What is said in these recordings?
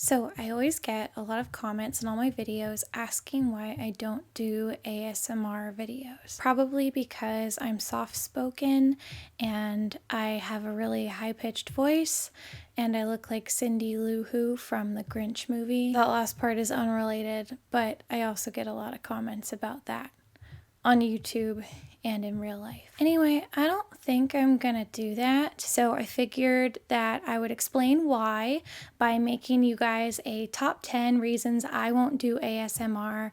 So I always get a lot of comments in all my videos asking why I don't do ASMR videos. Probably because I'm soft-spoken and I have a really high-pitched voice and I look like Cindy Lou Who from the Grinch movie. That last part is unrelated, but I also get a lot of comments about that on YouTube and in real life. Anyway, I don't think I'm gonna do that, so I figured that I would explain why by making you guys a top 10 reasons I won't do ASMR.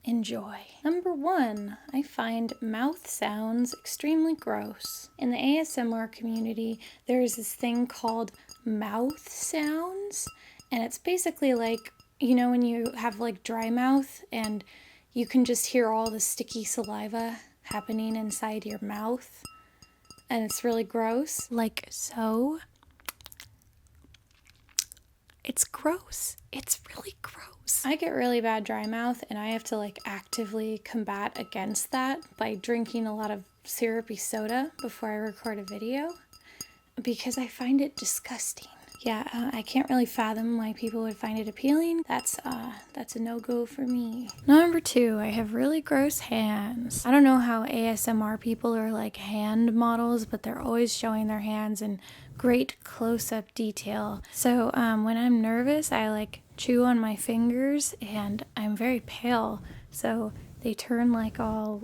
Enjoy. Number 1, I find mouth sounds extremely gross. In the ASMR community, there's this thing called mouth sounds, and it's basically like, you know, when you have like dry mouth and you can just hear all the sticky saliva happening inside your mouth, and it's really gross. Like so. It's gross. It's really gross. I get really bad dry mouth, and I have to like actively combat against that by drinking a lot of syrupy soda before I record a video because I find it disgusting. Yeah, I can't really fathom why people would find it appealing. That's a no-go for me. Number 2, I have really gross hands. I don't know how ASMR people are like hand models, but they're always showing their hands in great close-up detail. So when I'm nervous, I like chew on my fingers, and I'm very pale, so they turn like all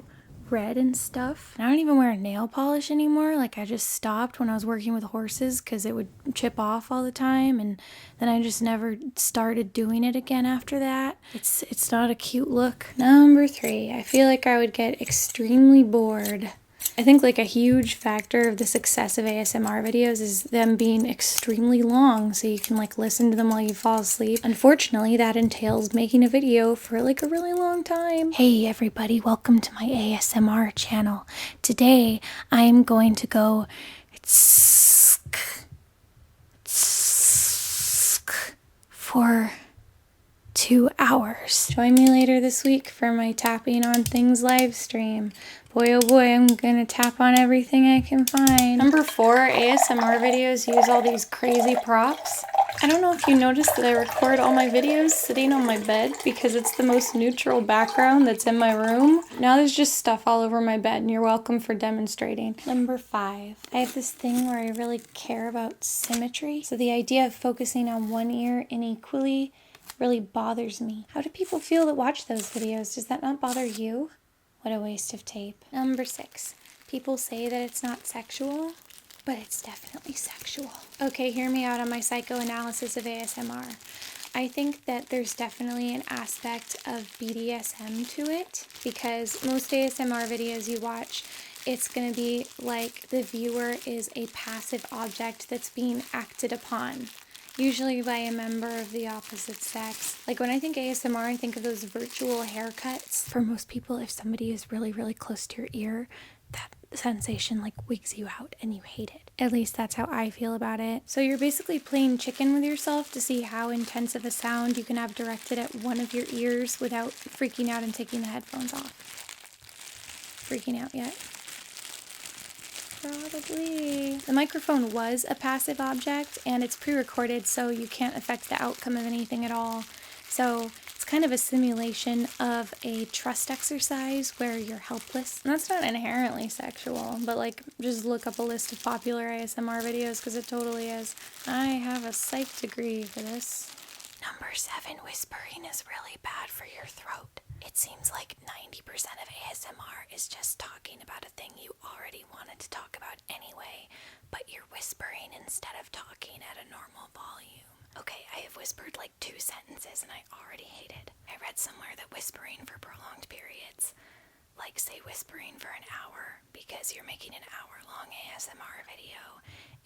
red and stuff. And I don't even wear nail polish anymore. Like I just stopped when I was working with horses because it would chip off all the time, and then I just never started doing it again after that. It's not a cute look. Number 3, I feel like I would get extremely bored. I think like a huge factor of the success of ASMR videos is them being extremely long, so you can like listen to them while you fall asleep. Unfortunately, that entails making a video for like a really long time. Hey everybody, welcome to my ASMR channel. Today I'm going to go for 2 hours. Join me later this week for my tapping on things live stream. Boy oh boy, I'm gonna tap on everything I can find. Number 4, ASMR videos use all these crazy props. I don't know if you noticed that I record all my videos sitting on my bed because it's the most neutral background that's in my room. Now there's just stuff all over my bed, and you're welcome for demonstrating. Number 5, I have this thing where I really care about symmetry. So the idea of focusing on one ear unequally really bothers me. How do people feel that watch those videos? Does that not bother you? What a waste of tape. Number 6, people say that it's not sexual, but it's definitely sexual. Okay, hear me out on my psychoanalysis of ASMR. I think that there's definitely an aspect of BDSM to it, because most ASMR videos you watch, it's going to be like the viewer is a passive object that's being acted upon, usually by a member of the opposite sex. Like when I think ASMR, I think of those virtual haircuts. For most people, if somebody is really, really close to your ear, that sensation like wigs you out and you hate it. At least that's how I feel about it. So you're basically playing chicken with yourself to see how intense of a sound you can have directed at one of your ears without freaking out and taking the headphones off. Freaking out yet? Probably. The microphone was a passive object, and it's pre-recorded, so you can't affect the outcome of anything at all. So it's kind of a simulation of a trust exercise where you're helpless. And that's not inherently sexual, but like just look up a list of popular ASMR videos because it totally is. I have a psych degree for this. Number 7, whispering is really bad for your throat. It seems like 90% of ASMR is just talking about a thing you already wanted to talk about anyway, but you're whispering instead of talking at a normal volume. Okay, I have whispered like 2 sentences and I already hate it. I read somewhere that whispering for prolonged periods, like say whispering for an hour because you're making an hour-long ASMR video,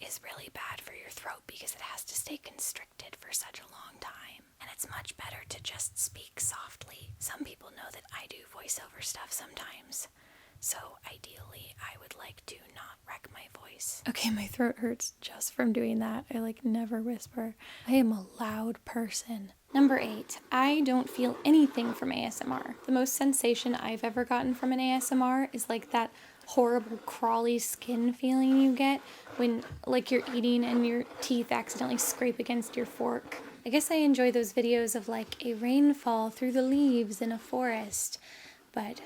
is really bad for your throat because it has to stay constricted for such a long time. And it's much better to just speak softly. Some people know that I do voiceover stuff sometimes, so ideally I would like to not wreck my voice. Okay, my throat hurts just from doing that. I like never whisper. I am a loud person. Number 8, I don't feel anything from ASMR. The most sensation I've ever gotten from an ASMR is like that horrible crawly skin feeling you get when like you're eating and your teeth accidentally scrape against your fork. I guess I enjoy those videos of like a rainfall through the leaves in a forest, but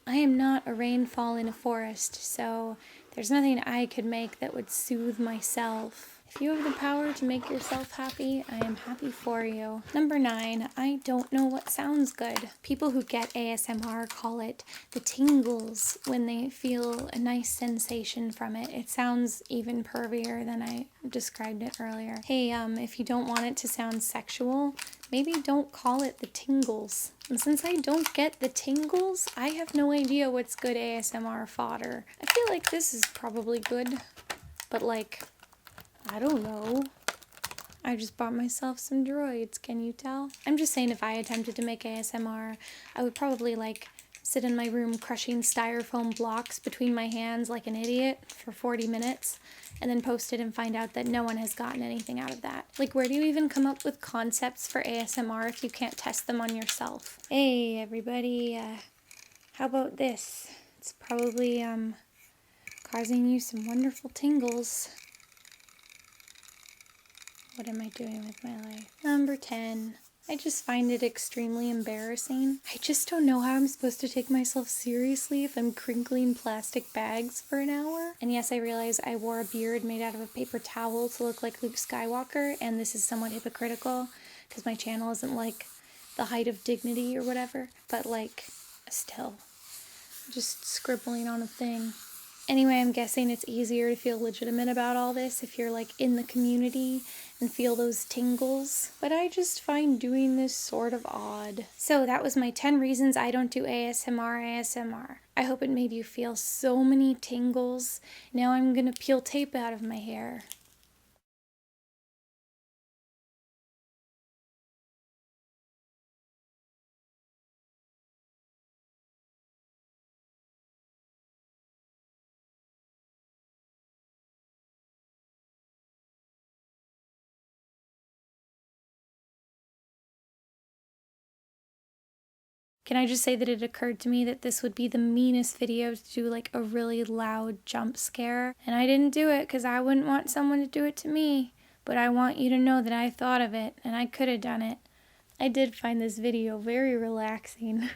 I am not a rainfall in a forest, so there's nothing I could make that would soothe myself. If you have the power to make yourself happy, I am happy for you. Number 9, I don't know what sounds good. People who get ASMR call it the tingles when they feel a nice sensation from it. It sounds even pervier than I described it earlier. Hey, if you don't want it to sound sexual, maybe don't call it the tingles. And since I don't get the tingles, I have no idea what's good ASMR fodder. I feel like this is probably good, but like, I don't know. I just bought myself some droids, can you tell? I'm just saying if I attempted to make ASMR, I would probably like sit in my room crushing styrofoam blocks between my hands like an idiot for 40 minutes and then post it and find out that no one has gotten anything out of that. Like, where do you even come up with concepts for ASMR if you can't test them on yourself? Hey everybody, how about this? It's probably causing you some wonderful tingles. What am I doing with my life? Number 10. I just find it extremely embarrassing. I just don't know how I'm supposed to take myself seriously if I'm crinkling plastic bags for an hour. And yes, I realize I wore a beard made out of a paper towel to look like Luke Skywalker, and this is somewhat hypocritical because my channel isn't like the height of dignity or whatever, but like, still, just scribbling on a thing. Anyway, I'm guessing it's easier to feel legitimate about all this if you're like in the community and feel those tingles. But I just find doing this sort of odd. So that was my 10 reasons I don't do ASMR. I hope it made you feel so many tingles. Now I'm gonna peel tape out of my hair. Can I just say that it occurred to me that this would be the meanest video to do like a really loud jump scare, and I didn't do it because I wouldn't want someone to do it to me, but I want you to know that I thought of it and I could have done it. I did find this video very relaxing.